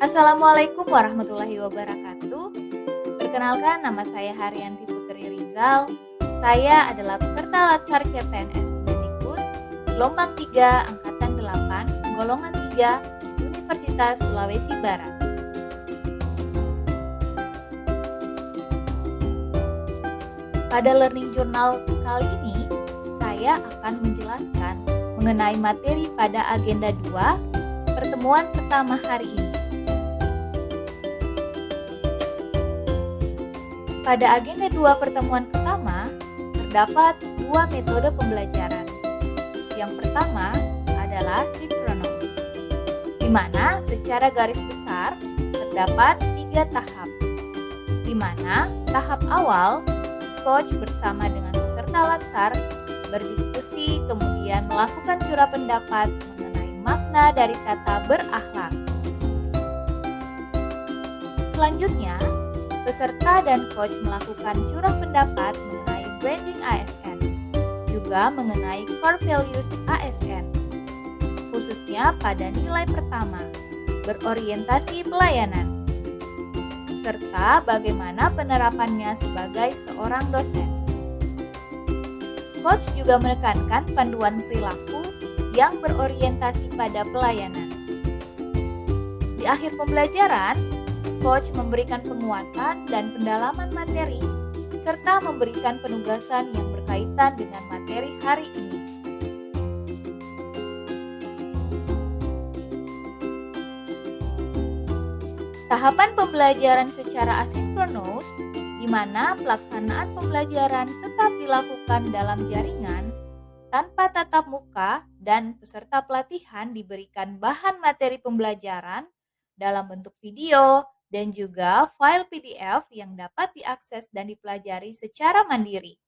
Assalamualaikum warahmatullahi wabarakatuh. Perkenalkan, nama saya Haryanti Putri Rizal. Saya adalah peserta Latsar CPNS Kemendikbud gelombang 3 angkatan 8 golongan 3 Universitas Sulawesi Barat. Pada Learning Journal kali ini, saya akan menjelaskan mengenai materi pada agenda 2 pertemuan pertama hari ini. Pada agenda 2 pertemuan pertama, terdapat 2 metode pembelajaran. Yang pertama adalah sinkronus, di mana secara garis besar terdapat 3 tahap, di mana tahap awal, coach bersama dengan peserta Latsar berdiskusi kemudian melakukan curah pendapat mengenai makna dari kata berakhlak. Selanjutnya, peserta dan coach melakukan curah pendapat mengenai branding ASN, juga mengenai core values ASN, khususnya pada nilai pertama, berorientasi pelayanan, serta bagaimana penerapannya sebagai seorang dosen. Coach juga menekankan panduan perilaku yang berorientasi pada pelayanan. Di akhir pembelajaran, coach memberikan penguatan dan pendalaman materi, serta memberikan penugasan yang berkaitan dengan materi hari ini. Tahapan pembelajaran secara asinkronus, di mana pelaksanaan pembelajaran tetap dilakukan dalam jaringan, tanpa tatap muka dan peserta pelatihan diberikan bahan materi pembelajaran dalam bentuk video, dan juga file PDF yang dapat diakses dan dipelajari secara mandiri.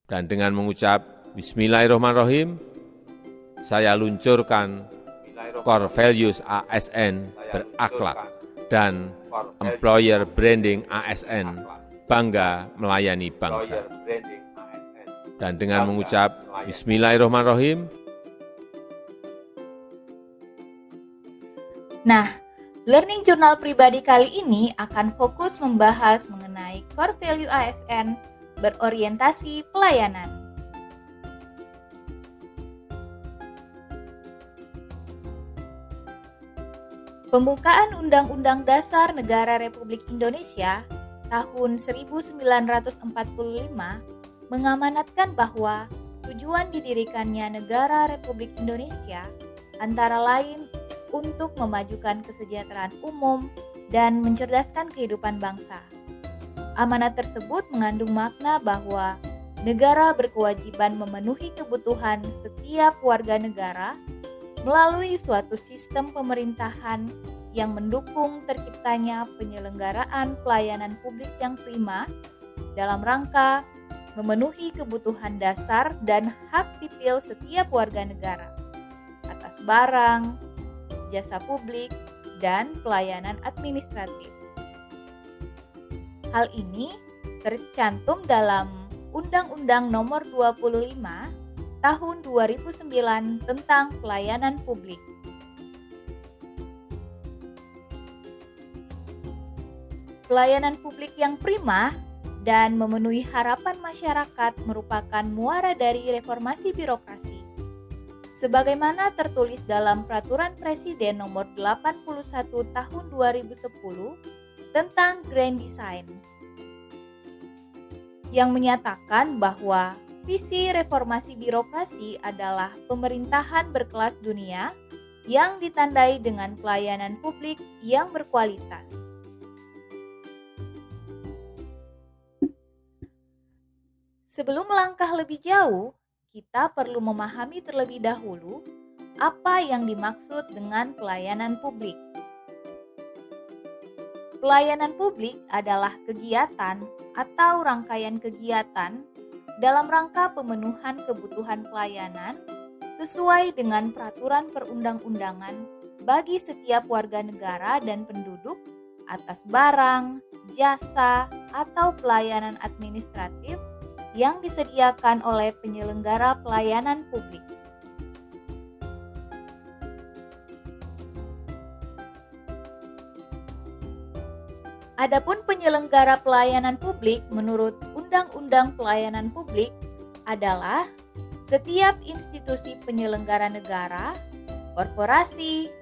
Dan dengan mengucap Bismillahirrahmanirrahim, saya luncurkan Core Values ASN berakhlak dan Employer Branding ASN bangga melayani bangsa. Dan dengan mengucap Bismillahirrahmanirrahim. Nah, Learning Journal pribadi kali ini akan fokus membahas mengenai core value ASN berorientasi pelayanan. Pembukaan Undang-Undang Dasar Negara Republik Indonesia tahun 1945 mengamanatkan bahwa tujuan didirikannya Negara Republik Indonesia antara lain untuk memajukan kesejahteraan umum dan mencerdaskan kehidupan bangsa. Amanat tersebut mengandung makna bahwa negara berkewajiban memenuhi kebutuhan setiap warga negara melalui suatu sistem pemerintahan yang mendukung terciptanya penyelenggaraan pelayanan publik yang prima dalam rangka memenuhi kebutuhan dasar dan hak sipil setiap warga negara atas barang, jasa publik, dan pelayanan administratif. Hal ini tercantum dalam Undang-Undang Nomor 25 Tahun 2009 tentang Pelayanan Publik. Pelayanan publik yang prima dan memenuhi harapan masyarakat merupakan muara dari reformasi birokrasi, sebagaimana tertulis dalam Peraturan Presiden Nomor 81 Tahun 2010 tentang Grand Design, yang menyatakan bahwa visi reformasi birokrasi adalah pemerintahan berkelas dunia yang ditandai dengan pelayanan publik yang berkualitas. Sebelum melangkah lebih jauh, kita perlu memahami terlebih dahulu apa yang dimaksud dengan pelayanan publik. Pelayanan publik adalah kegiatan atau rangkaian kegiatan dalam rangka pemenuhan kebutuhan pelayanan sesuai dengan peraturan perundang-undangan bagi setiap warga negara dan penduduk atas barang, jasa, atau pelayanan administratif yang disediakan oleh penyelenggara pelayanan publik. Adapun penyelenggara pelayanan publik menurut Undang-Undang Pelayanan Publik adalah setiap institusi penyelenggara negara, korporasi,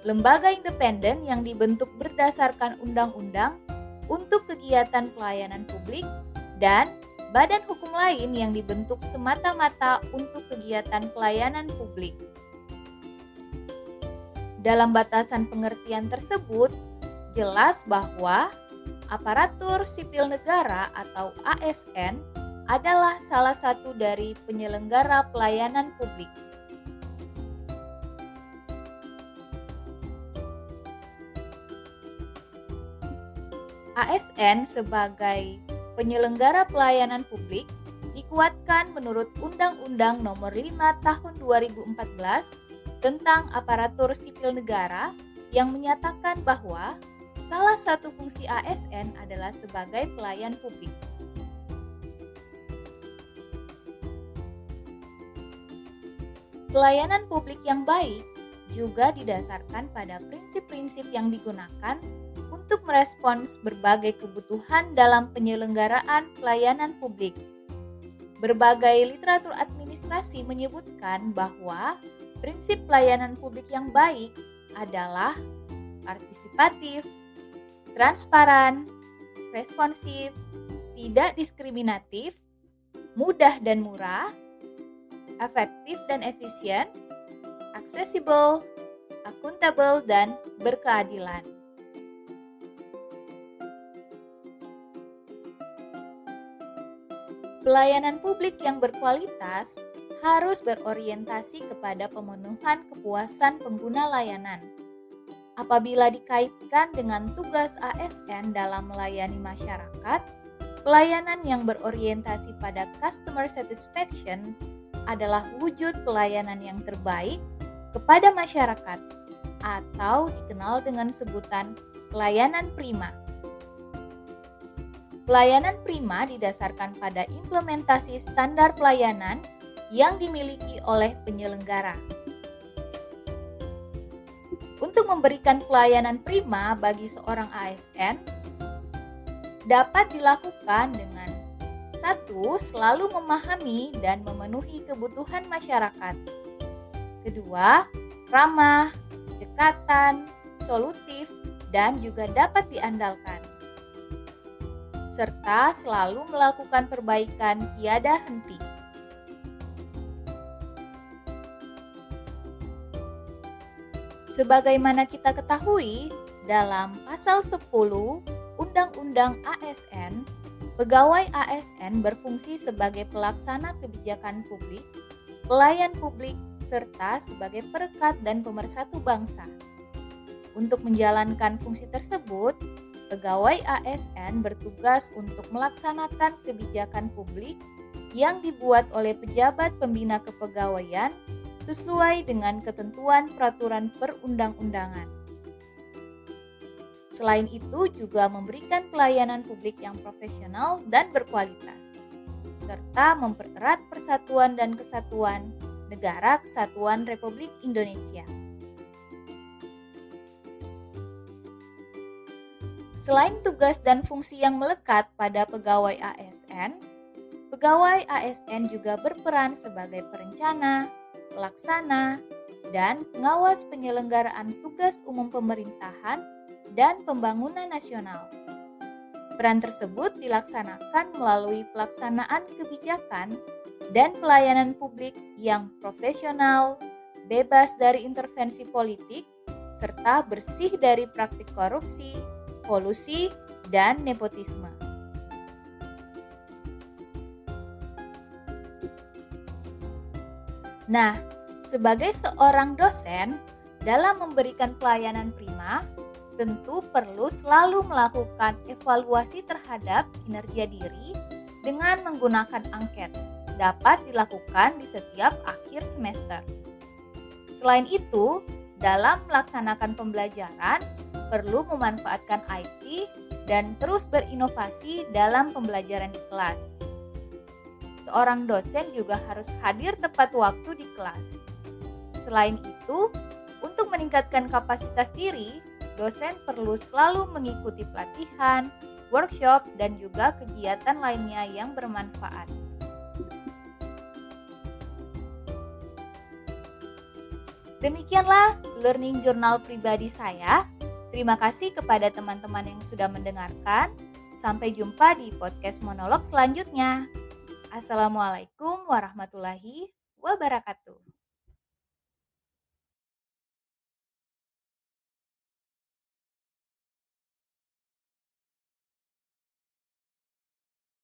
lembaga independen yang dibentuk berdasarkan undang-undang untuk kegiatan pelayanan publik, dan badan hukum lain yang dibentuk semata-mata untuk kegiatan pelayanan publik. Dalam batasan pengertian tersebut, jelas bahwa aparatur sipil negara atau ASN adalah salah satu dari penyelenggara pelayanan publik. ASN sebagai penyelenggara pelayanan publik dikuatkan menurut Undang-Undang Nomor 5 Tahun 2014 tentang aparatur sipil negara yang menyatakan bahwa salah satu fungsi ASN adalah sebagai pelayan publik. Pelayanan publik yang baik juga didasarkan pada prinsip-prinsip yang digunakan untuk merespons berbagai kebutuhan dalam penyelenggaraan pelayanan publik. Berbagai literatur administrasi menyebutkan bahwa prinsip pelayanan publik yang baik adalah partisipatif, transparan, responsif, tidak diskriminatif, mudah dan murah, efektif dan efisien, aksesibel, akuntabel, dan berkeadilan. Pelayanan publik yang berkualitas harus berorientasi kepada pemenuhan kepuasan pengguna layanan. Apabila dikaitkan dengan tugas ASN dalam melayani masyarakat, pelayanan yang berorientasi pada customer satisfaction adalah wujud pelayanan yang terbaik kepada masyarakat atau dikenal dengan sebutan pelayanan prima. Pelayanan prima didasarkan pada implementasi standar pelayanan yang dimiliki oleh penyelenggara. Untuk memberikan pelayanan prima bagi seorang ASN dapat dilakukan dengan 1. Selalu memahami dan memenuhi kebutuhan masyarakat. 2. Ramah, cekatan, solutif, dan juga dapat diandalkan. Serta selalu melakukan perbaikan tiada henti. Sebagaimana kita ketahui, dalam pasal 10 Undang-Undang ASN, pegawai ASN berfungsi sebagai pelaksana kebijakan publik, pelayan publik, serta sebagai perekat dan pemersatu bangsa. Untuk menjalankan fungsi tersebut, pegawai ASN bertugas untuk melaksanakan kebijakan publik yang dibuat oleh pejabat pembina kepegawaian sesuai dengan ketentuan peraturan perundang-undangan. Selain itu juga memberikan pelayanan publik yang profesional dan berkualitas, serta mempererat persatuan dan kesatuan Negara Kesatuan Republik Indonesia. Selain tugas dan fungsi yang melekat pada pegawai ASN juga berperan sebagai perencana, pelaksana, dan pengawas penyelenggaraan tugas umum pemerintahan dan pembangunan nasional. Peran tersebut dilaksanakan melalui pelaksanaan kebijakan dan pelayanan publik yang profesional, bebas dari intervensi politik, serta bersih dari praktik korupsi, kolusi, dan nepotisme. Nah, sebagai seorang dosen, dalam memberikan pelayanan prima, tentu perlu selalu melakukan evaluasi terhadap kinerja diri dengan menggunakan angket. Dapat dilakukan di setiap akhir semester. Selain itu, dalam melaksanakan pembelajaran, perlu memanfaatkan IT dan terus berinovasi dalam pembelajaran di kelas. Seorang dosen juga harus hadir tepat waktu di kelas. Selain itu, untuk meningkatkan kapasitas diri, dosen perlu selalu mengikuti pelatihan, workshop, dan juga kegiatan lainnya yang bermanfaat. Demikianlah learning journal pribadi saya. Terima kasih kepada teman-teman yang sudah mendengarkan. Sampai jumpa di podcast monolog selanjutnya. Assalamualaikum warahmatullahi wabarakatuh.